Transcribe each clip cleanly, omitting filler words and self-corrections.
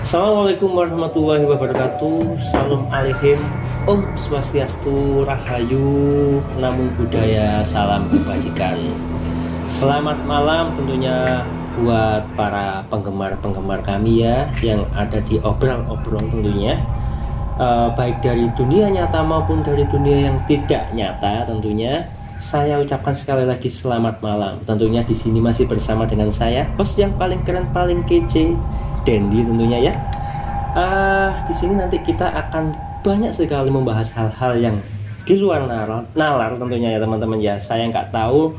Assalamualaikum warahmatullahi wabarakatuh. Salam alaikum. Om Swastiastu, Rahayu, Namo Buddhaya, salam kebajikan. Selamat malam tentunya buat para penggemar-penggemar kami ya, yang ada di obrol-obrol tentunya, baik dari dunia nyata maupun dari dunia yang tidak nyata tentunya. Saya ucapkan sekali lagi selamat malam. Tentunya di sini masih bersama dengan saya, host yang paling keren, paling kece, Dendi tentunya ya. Di sini nanti kita akan banyak sekali membahas hal-hal yang di luar nalar tentunya ya teman-teman ya. Saya nggak tahu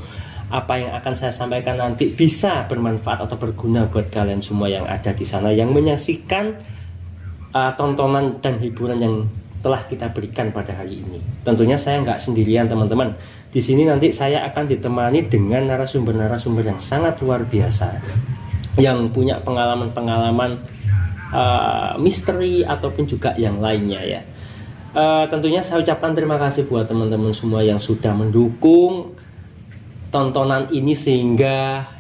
apa yang akan saya sampaikan nanti bisa bermanfaat atau berguna buat kalian semua yang ada di sana yang menyaksikan tontonan dan hiburan yang telah kita berikan pada hari ini. Tentunya saya nggak sendirian teman-teman. Di sini nanti saya akan ditemani dengan narasumber-narasumber yang sangat luar biasa, yang punya pengalaman-pengalaman misteri ataupun juga yang lainnya ya. Tentunya saya ucapkan terima kasih buat teman-teman semua yang sudah mendukung tontonan ini sehingga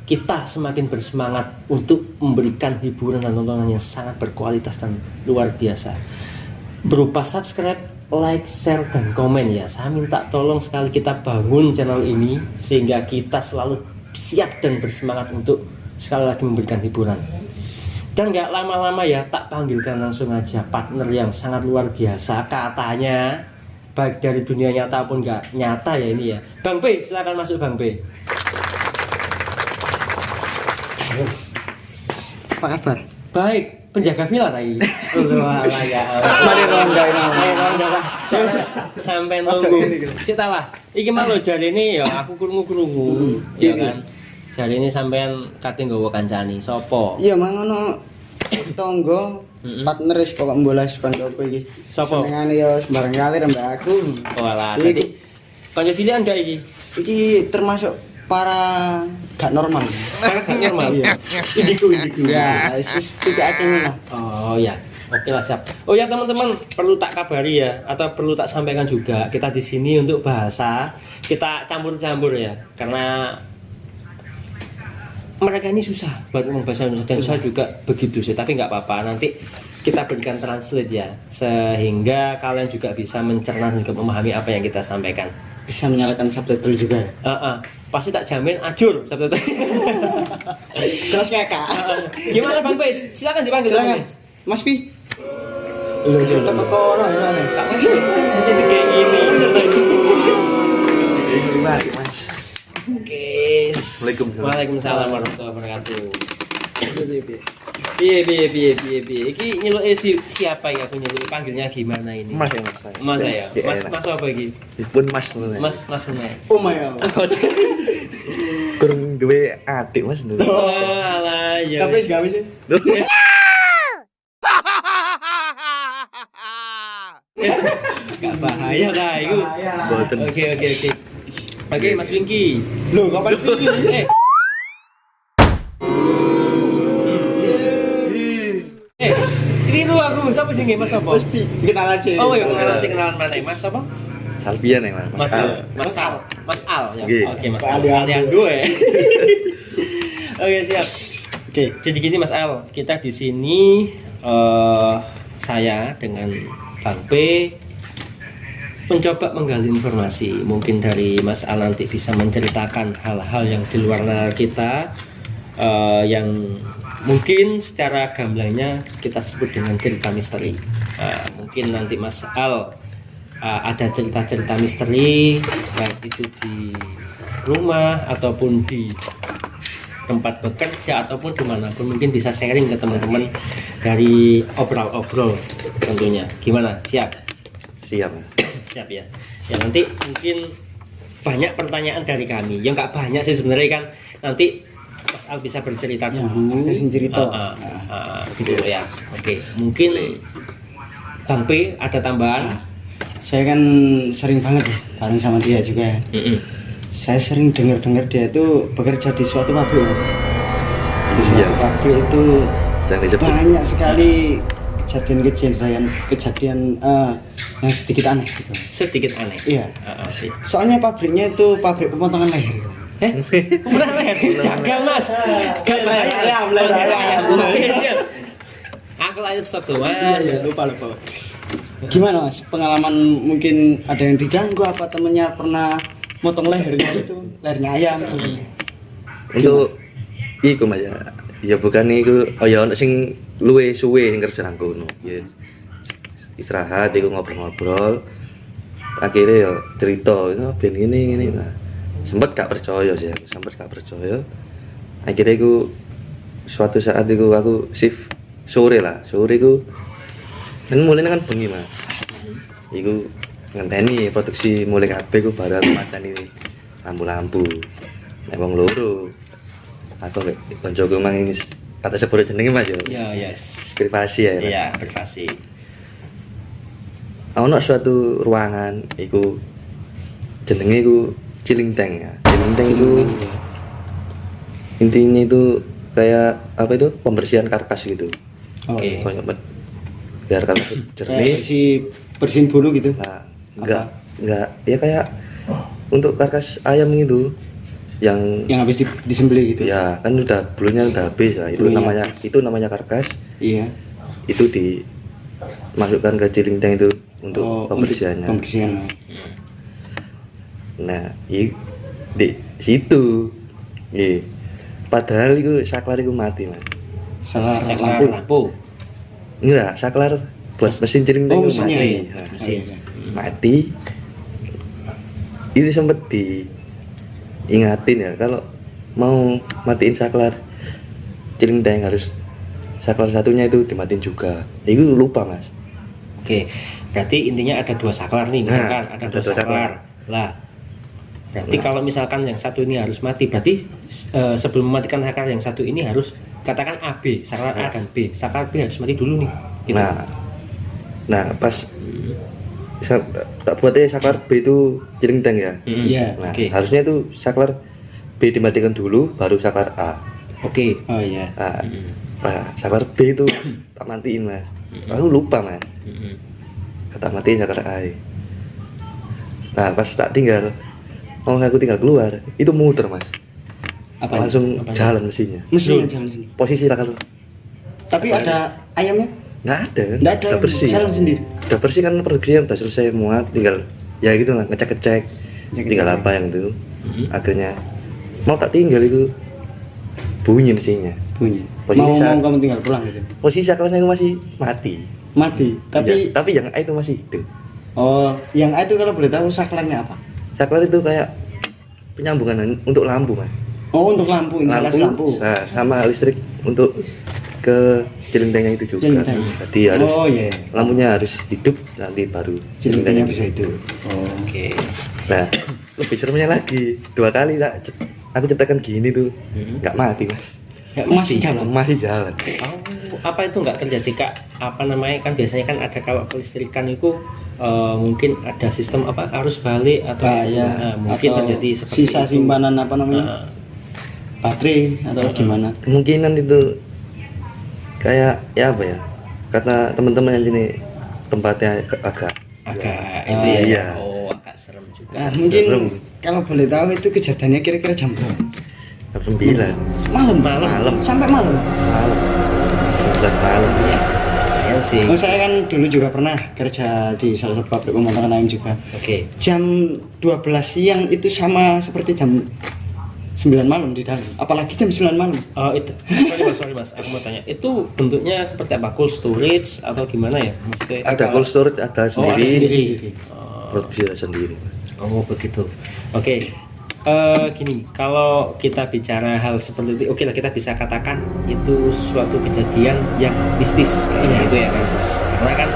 kita semakin bersemangat untuk memberikan hiburan dan tontonan yang sangat berkualitas dan luar biasa berupa subscribe, like, share, dan komen ya. Saya minta tolong sekali kita bangun channel ini sehingga kita selalu siap dan bersemangat untuk sekali lagi memberikan hiburan. Dan gak lama-lama ya, tak panggilkan langsung aja partner yang sangat luar biasa katanya, baik dari dunia nyata pun gak nyata ya ini ya. Bang P, silakan masuk Bang P. Apa kabar? Baik, penjaga villa tadi. Mari ronda Sampai nunggu. Sik ta lah. Iki mah lho jarene ya aku krungu-krungu. Ya kan. Jarene sampean kate nggawa kancane sapa? Iya mangono tonggo partner wis pokok mbolas kancaku iki. Sapa? Senengane ya sembarang kali mbak aku. Oh alah tadi. Kanca cilikan gak iki? Iki termasuk para gak normal. Gak normal. Iya. Indiku. Ya, sis tidak akhirnya lah. Oh ya. Oke lah siap. Oh ya teman-teman, perlu tak kabari ya atau perlu tak sampaikan juga, kita di sini untuk bahasa kita campur-campur ya, karena mereka ini susah buat ngomong bahasa Indonesia dan saya juga begitu sih, tapi nggak apa-apa, nanti kita berikan translate ya sehingga kalian juga bisa mencerna dan juga memahami apa yang kita sampaikan. Bisa menyalakan subtitle juga. Pasti tak jamin ajur subtitle. Terus kakak. Gimana Bang Pe? Silakan dipanggil. Silakan. Mas Pi. Lu cerita ke kono ya. Mungkin kayak gini. Oke. Waalaikumsalam warahmatullahi wabarakatuh. Piye. Iki nyeluk siapa ya, aku nyeluk panggilnya gimana ini? Mas ya Mas ya. Mas apa iki? Pun Mas Mas bener. Oh my god. kurang duwe adik Mas dulu. Oh alah ya. Tapi gak bisa. Gak bahaya lah itu. Boten. Oke Mas Winky. Loh, kapan ini? Ini lu aku, siapa sih Mas apa? Mas Pi, kenalan sih. Oh iya, kenalan mana? Mas apa? Salbian yang Mas Al ya. Oke. Oke, Mas Pak Al. Aliando. Aliando ya. Oke, siap. Oke. Jadi gini Mas Al, kita di sini saya dengan Bang P mencoba menggali informasi. Mungkin dari Mas Al nanti bisa menceritakan hal-hal yang di luar nalar kita, yang mungkin secara gamblangnya kita sebut dengan cerita misteri. Mungkin nanti Mas Al ada cerita-cerita misteri, baik itu di rumah ataupun di tempat bekerja ataupun dimanapun, mungkin bisa sharing ke teman-teman dari obrol-obrol tentunya. Gimana? Siap ya. Ya nanti mungkin banyak pertanyaan dari kami. Yang nggak banyak sih sebenarnya kan. Nanti Mas Al bisa bercerita Ya, dulu. cerita. Gitu ya. Oke. Mungkin Bang P ada tambahan? Saya kan sering banget ya bareng sama dia juga ya. Saya sering dengar dia itu bekerja di suatu pabrik. Di suatu pabrik itu banyak sekali kejadian yang sedikit aneh gitu. Sedikit aneh. Iya. Sih. Soalnya pabriknya itu pabrik pemotongan leher. Benar leher. Jagal Mas. Gak bahaya. Ayam. Oke, siap. Aku lah sok tuh. Iya, lupa. Gimana Mas? Pengalaman mungkin ada yang diganggu apa temennya pernah motong lehernya itu, lehernya ayam. Untuk iku Mas ya bukan iku ya ono sing luwe suwe sing kerja nang kono. Ya istirahat iku ngobrol-ngobrol. Akhirnya ya cerita, ben ngene. Nah, sempet gak percaya sih, Akhirnya iku suatu saat iku aku shift sore iku kan mulai kan bengi Mas. Iku ngenteni produksi mulai kabeh iku baru aku matani lampu-lampu. Nek wong loro. Aku mek koncoku mang kata sebut jenenge Mas ya. Iya, yes. Privasi ya. Iya, privasi. Ono suatu ruangan iku jenenge iku Cilingteng ya. Cilingteng itu intinya itu kayak apa itu pembersihan karkas gitu. Oke. Biar karkas jernih. Bersihin bulu gitu. Nah, enggak ya kayak untuk karkas ayam gitu yang habis disembelih gitu. Ya, kan udah bulunya udah habis lah. Itu namanya karkas. Iya. Itu dimasukkan ke Cilingteng itu untuk pembersihannya. Pembersihan. Nah, di situ. Iya. Padahal itu saklar itu mati, Mas. Saklar lampu. Enggak, saklar buat mesin Cilingteng itu mati. Iya. Mati. Itu sempat diingatin ya kalau mau matiin saklar Cilingteng harus saklar satunya itu dimatiin juga. Itu lupa Mas. Oke, berarti intinya ada 2 saklar nih, misalkan ada 2 saklar. Lah, berarti kalau misalkan yang satu ini harus mati, berarti sebelum mematikan saklar yang satu ini harus katakan AB, saklar A dan B. Saklar B harus mati dulu nih. Gitu. Nah pas tak buatnya saklar B itu Cilingteng ya. Iya. Nah, harusnya itu saklar B dimatikan dulu baru saklar A. Oke. Oh iya. Nah, saklar B itu tak matiin Mas. Aku lupa Mas. Tak matiin saklar A. Nah, pas tak tinggal aku tinggal keluar, itu muter Mas. Langsung jalan mesinnya. Mesinnya jalan sini. Posisi saklar. Tapi ada ayamnya? Nggak ada. Udah bersih. Jalan sendiri. Udah bersih kan produksinya udah selesai muat, tinggal ya gitu lah ngecek tinggal apa yang itu. Akhirnya mau tak tinggal itu bunyi mesinnya. Mau kamu tinggal pulang gitu. Posisi saklarnya itu masih mati. Tapi yang A itu masih hidup. Oh, yang A itu kalau boleh tahu saklarnya apa? Saklar itu kayak penyambungan untuk lampu Mas. Oh, untuk lampu, instalasi lampu. Nah, sama listrik untuk ke Cilingtengnya itu juga. Jadi harus lampunya harus hidup nanti baru Cilingtengnya bisa hidup. Oke. Nah, lebih seremnya lagi 2 kali aku cetakan gini tuh nggak mati Mas. Masih jalan. Oh, apa itu nggak terjadi Kak? Apa namanya kan biasanya kan ada kalau kelistrikan itu mungkin ada sistem apa arus balik atau mungkin atau terjadi seperti sisa itu. Simpanan apa namanya baterai atau gimana? Kemungkinan itu kayak ya apa ya? Karena teman-teman yang sini tempatnya agak itu ya. Iya. Oh, agak serem juga. Mungkin kalau boleh tahu itu kejadiannya kira-kira jam berapa? Jam 9. Malam. Sampai malam. Malam. Ya sih. Saya kan dulu juga pernah kerja di salah satu pabrik pemotongan ayam juga. Oke. Jam 12 siang itu sama seperti jam 9 malam di dalam. Apalagi jam 9 malam. Oh, itu. Sorry Mas, aku mau tanya. Itu bentuknya seperti apa? Cold storage atau gimana ya? Maksudnya ada cold storage ada sendiri. Produksi sendiri. Oh, begitu. Oke. Gini, kalau kita bicara hal seperti itu, oke lah kita bisa katakan itu suatu kejadian yang mistis kayak gitu ya kan. Karena kan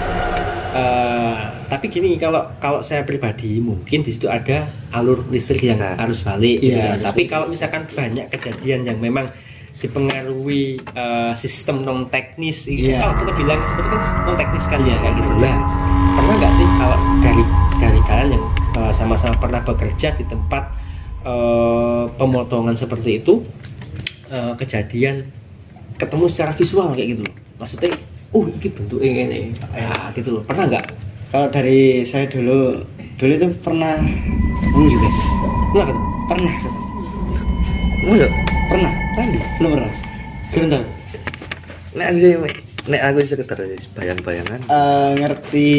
tapi gini, kalau saya pribadi mungkin di situ ada alur listrik yang harus balik gitu kan. Tapi kalau misalkan banyak kejadian yang memang dipengaruhi sistem non teknis, kalau kita bilang seperti kan non teknis kan ya kayak gitu. Nah, pernah nggak sih kalau dari kalian yang sama-sama pernah bekerja di tempat pemotongan seperti itu, kejadian ketemu secara visual kayak gitu loh, maksudnya ini bentuknya ini gitu loh, pernah nggak? Kalau dari saya dulu itu pernah juga sih. Pernah Masa? Pernah tadi belum pernah. Belum tahu. Nah, nek aku sekedar bayang-bayangan. Ngerti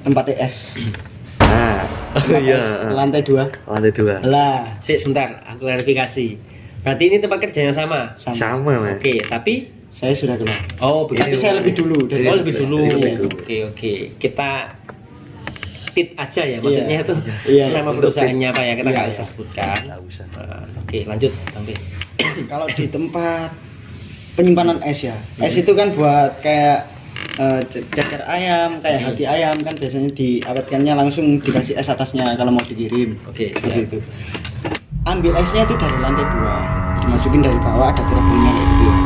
tempat es. Nah, oh iya. Lantai 2. Lantai 2. Lah, Sik, sebentar, aku klarifikasi. Berarti ini tempat kerjanya sama? Sama, Mas. Oke, tapi saya sudah kenal. oh Tapi begitu. saya lebih dulu dari Oh, lebih dulu. Lebih dulu. Oke. Kita tit aja ya, maksudnya itu Iya. nama Untuk perusahaannya apa ya, kita Iya, nggak iya. usah sebutkan. Nggak usah. Nah, oke, lanjut, Bang P. Kalau di tempat penyimpanan es ya. Es itu kan buat kayak ceker ayam, kayak hati ayam kan biasanya diawetkannya langsung dikasih es atasnya kalau mau dikirim. Oke, Seperti siap. itu. Ambil esnya itu dari lantai 2, dimasukin dari bawah ada teropongnya kayak gitu ya.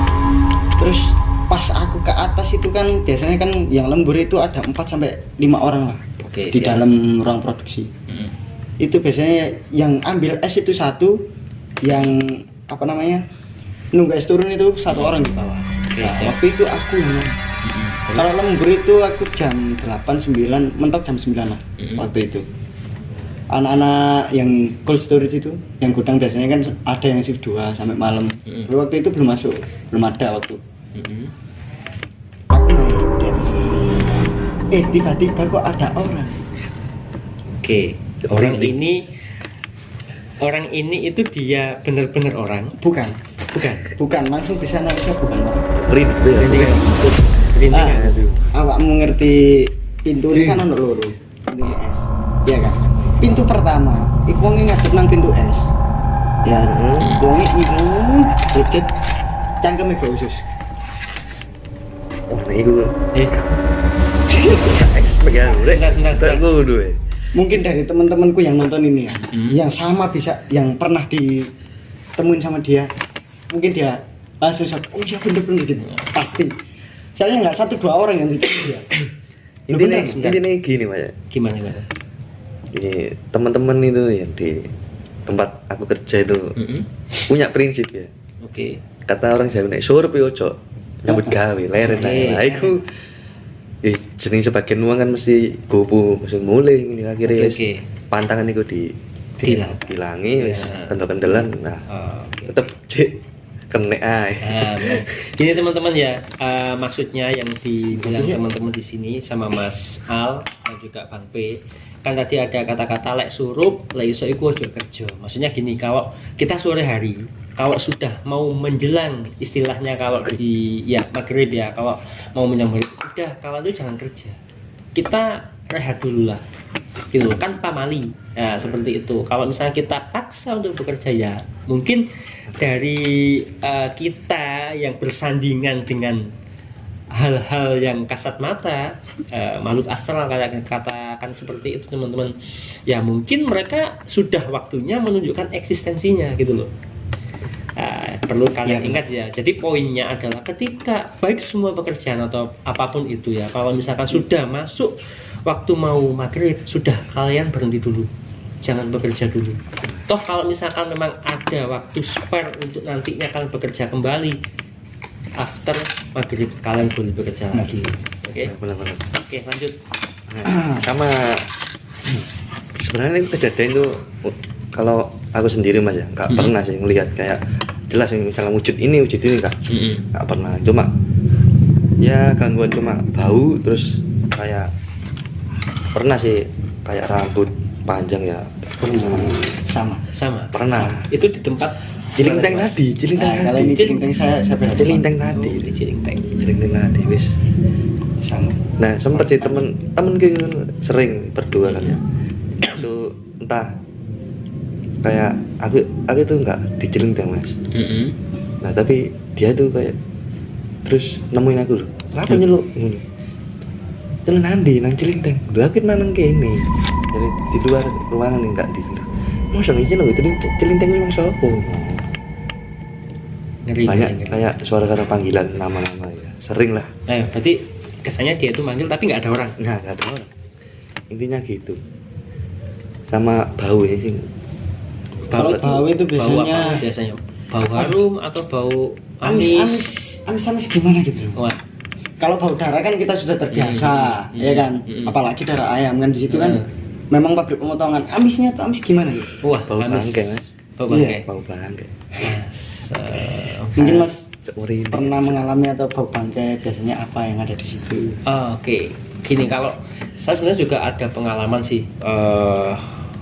Terus pas aku ke atas itu kan biasanya kan yang lembur itu ada 4 sampai 5 orang lah Oke, di siap. dalam ruang produksi. Itu biasanya yang ambil es itu satu, yang apa namanya nunggu es turun itu satu orang di bawah. Oke, Nah, siap. waktu itu aku yang kalau lembur itu aku jam 8, 9, mentok jam 9 lah waktu itu. Anak-anak yang cold storage itu, yang gudang biasanya kan ada yang shift 2 sampai malam. Tapi waktu itu belum masuk, belum ada waktu. Aku naik di atas itu. Tiba-tiba kok ada orang. Oke, orang ini itu dia benar-benar orang? Bukan, Bukan. langsung bisa analisa bukan orang. Rindu ya. Rintingan. Awakmu ngerti pintu ini kan ono loro, pintu es. Iya kan? Pintu pertama, iku wong ngadep nang pintu es. Ya, wonge iku becet cangkeme go usus. Nah, iku. Eh, Pegang urek. Sebentar. Tak kudu. Mungkin dari teman-temanku yang nonton ini ya, yang sama bisa, yang pernah ditemuin sama dia, mungkin dia langsung shock, oh iya bener-bener gitu, pasti. Soalnya nggak 1-2 orang yang ditemu dia. Intinya sebentar. gini, Mas. gimana? Ini teman-teman itu yang di tempat aku kerja itu punya prinsip ya. Oke. Kata orang Jawa nek surup yo ojo nyambut gawe leren Oke. lah iku jenis sebagian uang kan mesti gopo mesti mulai ini akhirnya wis Oke. pantangan iku dilangi wis Ya. kendel-kendelan nah Oke. tetep cek kena ae. Benar. Gini teman-teman ya, maksudnya yang dibilang teman-teman di sini sama Mas Al dan juga Bang P, kan tadi ada kata-kata lek surup, lek iso iku ojo kerja. Maksudnya gini, kalau kita sore hari, kalau sudah mau menjelang istilahnya kalau di ya maghrib ya, kalau mau menyambut udah kalau itu jangan kerja. Kita rehat dulu lah. Gitu kan pamali. Nah, seperti itu. Kalau misalnya kita paksa untuk bekerja ya, mungkin dari kita yang bersandingan dengan hal-hal yang kasat mata, makhluk astral katakan seperti itu teman-teman, ya mungkin mereka sudah waktunya menunjukkan eksistensinya gitu loh. Perlu kalian ingat ya. Jadi poinnya adalah ketika baik semua pekerjaan atau apapun itu ya, kalau misalkan sudah masuk waktu mau maghrib, sudah kalian berhenti dulu, jangan bekerja dulu. Toh kalau misalkan memang ada waktu spare untuk nantinya kalian bekerja kembali after maghrib, kalian boleh bekerja lagi. Oke? Benar-benar. Oke, lanjut. Nah, sama sebenarnya ini kejadian itu kalau aku sendiri Mas ya nggak pernah sih ngelihat kayak jelas yang misalnya wujud ini nggak pernah, cuma ya gangguan cuma bau, terus kayak pernah sih kayak rambut panjang ya sama Pernah. Itu di tempat cilinteng tadi kalau ini cilinteng saya berhadapan. cilinteng tadi di Cilinteng. cilinteng tadi wis sama nah sempet sih temen gitu sering berdua kan ya itu entah kayak aku tuh nggak di cilinteng Mas. Nah tapi dia tuh kayak terus nemuin aku loh kenapa nyeluk ini itu nanti nang cilinteng udah aku nanang kene dari di luar ruangan enggak di masa ngisi loh cilinteng memang siapa Ngeri. banyak kayak suara-suara panggilan nama-nama ya sering lah Berarti kesannya dia itu manggil tapi nggak ada orang. nggak ada orang intinya gitu sama bau ya sih kalau bau itu Bau biasanya apa biasanya? Bau harum atau bau amis? amis gimana gitu loh. Wah, Kalau bau darah kan kita sudah terbiasa, ya kan? Apalagi darah ayam kan di situ kan memang pabrik pemotongan. Amisnya tuh amis gimana gitu? wah, bau amis. bangkai Mas Bau bangkai. bau bangkai Mas, Mungkin Mas pernah mengalami atau bau bangkai biasanya apa yang ada di situ? Oke. Gini, kalau saya sebenarnya juga ada pengalaman sih.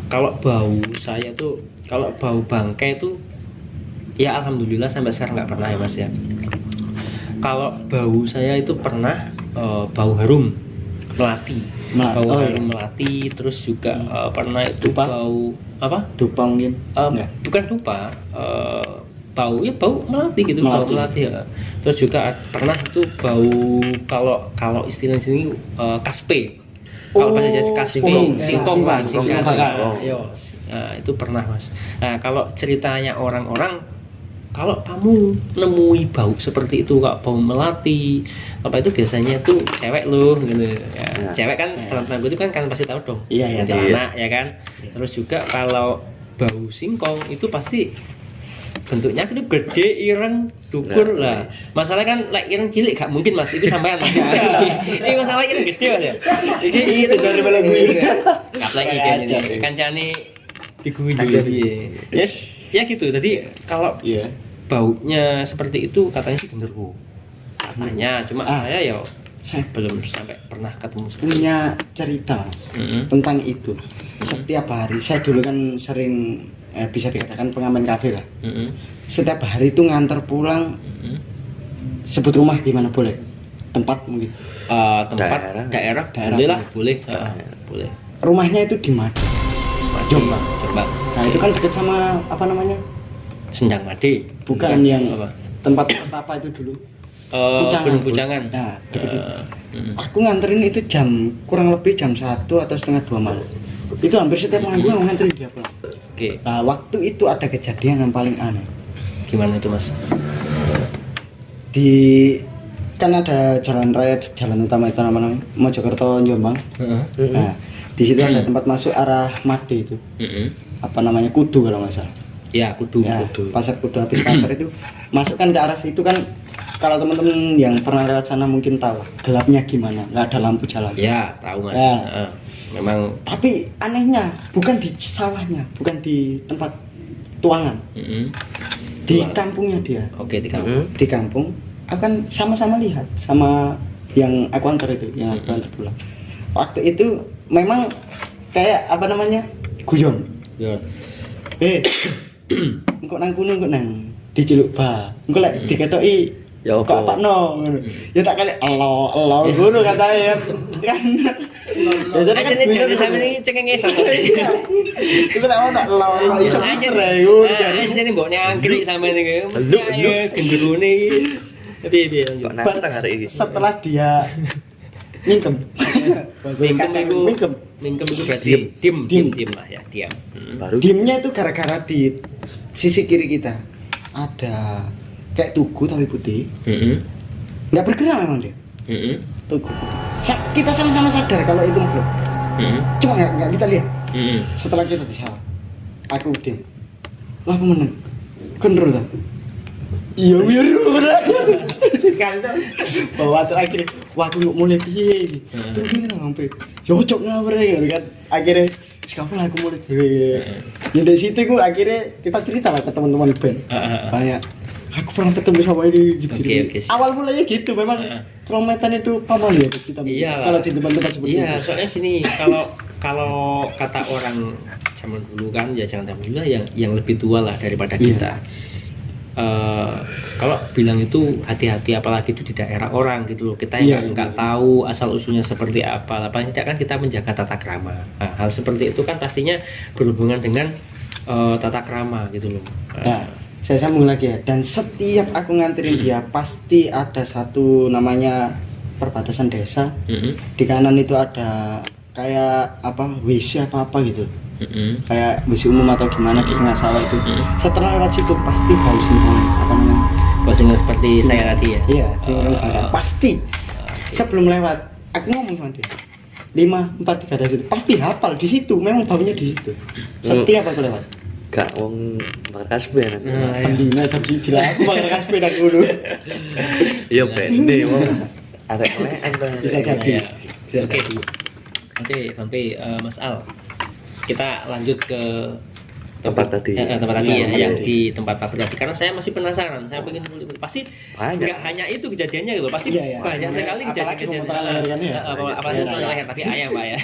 Kalau bau saya tuh, kalau bau bangkai itu, ya alhamdulillah sampai sekarang nggak pernah ya Mas ya. Kalau bau saya itu pernah bau harum melati, bau harum melati, terus juga pernah itu dupa? Bau apa? Dupa mungkin? Bukan dupa, bau melati gitu, bau melati ya. Terus juga pernah itu bau, kalau istilah sini kaspe. Kalau bahasa Jawa kaspe, singkong lah, singkong. Nah, itu pernah Mas. Nah, kalau ceritanya orang-orang, kalau kamu nemui bau seperti itu, kak bau melati apa itu, biasanya tuh cewek loh gitu ya. Cewek kan dalam tanda kutip kan pasti tahu dong, anak ya kan. Terus juga kalau bau singkong itu pasti bentuknya itu gede, ireng, dukur lah. Masalah kan ireng cilik gak mungkin Mas, itu sampean Mas. Ini masalah ireng gede Mas ya. Iki itu dari bala gue. Kaplek iki kancane diguyu. Yes. Ya gitu. Jadi kalau baunya seperti itu katanya sih genderuwo. Katanya, cuma saya belum sampai pernah ketemu punya cerita tentang itu. Setiap hari saya dulu kan sering bisa dikatakan pengamen kafe lah. Setiap hari itu ngantar pulang. Sebut rumah di mana boleh? Tempat mungkin. Tempat daerah boleh lah, boleh. Boleh. Rumahnya itu di mana? Jombang. Nah, itu kan dekat sama apa namanya? Sendang Made. Bukan yang tempat apa itu dulu? Pucangan. Nah, dekat situ. Aku nganterin itu kurang lebih jam 1 atau setengah 2 malam. Itu hampir setiap malam gue nganterin dia pulang. Oke. Nah, waktu itu ada kejadian yang paling aneh. Gimana itu Mas? Kan ada jalan raya, jalan utama itu namanya Mojokerto Jombang. Nah, di situ ada tempat masuk arah Made itu. Apa namanya, Kudu kalau nggak salah. Ya, Kudu. Pasar Kudu, habis pasar itu masuk kan ke arah situ kan. Kalau teman-teman yang pernah lewat sana mungkin tahu gelapnya gimana, nggak ada lampu jalan. Ya, tahu Mas. Memang. Tapi anehnya bukan di sawahnya, bukan di tempat tuangan, di kampungnya dia. Oke, di kampung. Di kampung akan sama-sama lihat sama yang aku antar itu, yang aku antar pulang. Waktu itu memang kayak apa namanya, guyon. Engkau nang kuno, engkau nang diceluk ba, engkau lek diketoki ya kok apa no, ya tak kali Allah guru katanya kan. Biasanya kan jadi sampe ini cengengesan. Coba tak mau tak Allah iso aja reu. Jadi mbok nyangkrik sampe iki mesti ayo genderune iki. Piye kok nang hari ini. Setelah dia mingkem. Mingkem itu berarti diam lah ya, diam. Diamnya itu gara-gara di sisi kiri kita ada kayak tugu tapi putih. Nggak bergerak memang dia. Tugu. Kita sama-sama sadar kalau itu makhluk. Cuma nggak kita lihat. Setelah kita di sawah, aku diam. Lah aku menang. Kendro tak? Iya bener. Bawa terakhir, wah aku nggak mulai piye. Terus ini sampai, cocok ngawur kan. Akhirnya sekarang aku mulai dewe. Yang dari situ gue akhirnya kita cerita lah ke teman-teman band. Banyak. Aku pernah ketemu sama ini gitu. Awal mulanya gitu, memang traumetan itu paman ya kita. Iya. Kalau di tempat-tempat seperti itu. Iya, soalnya gini, kalau kata orang zaman dulu kan, ya jangan zaman dulu lah, yang lebih tua lah daripada kita. Kalau bilang itu hati-hati, apalagi itu di daerah orang gitu loh, kita yang nggak tahu asal usulnya seperti apa, paling tidak kan kita menjaga tata krama. Nah, hal seperti itu kan pastinya berhubungan dengan tata krama gitu loh. Nah, saya sambung lagi ya, dan setiap aku nganterin dia pasti ada satu namanya perbatasan desa. Di kanan itu ada kayak apa, WC apa gitu. Kayak WC umum atau gimana di tengah sawah itu. Setelah lewat situ pasti bau singkong, apa namanya? Bau singkong seperti saya tadi ya. Iya, singkong pasti. Sebelum lewat, aku ngomong sama dia. 5, 4, 3 dari situ. Pasti hafal di situ, memang baunya di situ. Setiap aku lewat. Gak wong bakar kasbe kan. Pendina tapi jelas aku bakar kasbe dak dulu. Iya bende wong. Arek Bisa jadi. Oke, Bang P, Mas Al. Kita lanjut ke tempat tadi. Tempat tadi Iya, ya, tempat yang tadi. di tempat pabrik tadi. Karena saya masih penasaran, saya pengen ngulik. Pasti Banyak. nggak hanya itu kejadiannya gitu, pasti Iya, iya. banyak sekali Apalagi kejadian-kejadian. pemotongan leher kan ya? Apalagi Iya, pemotongan iya. leher, tapi ayam Pak ya.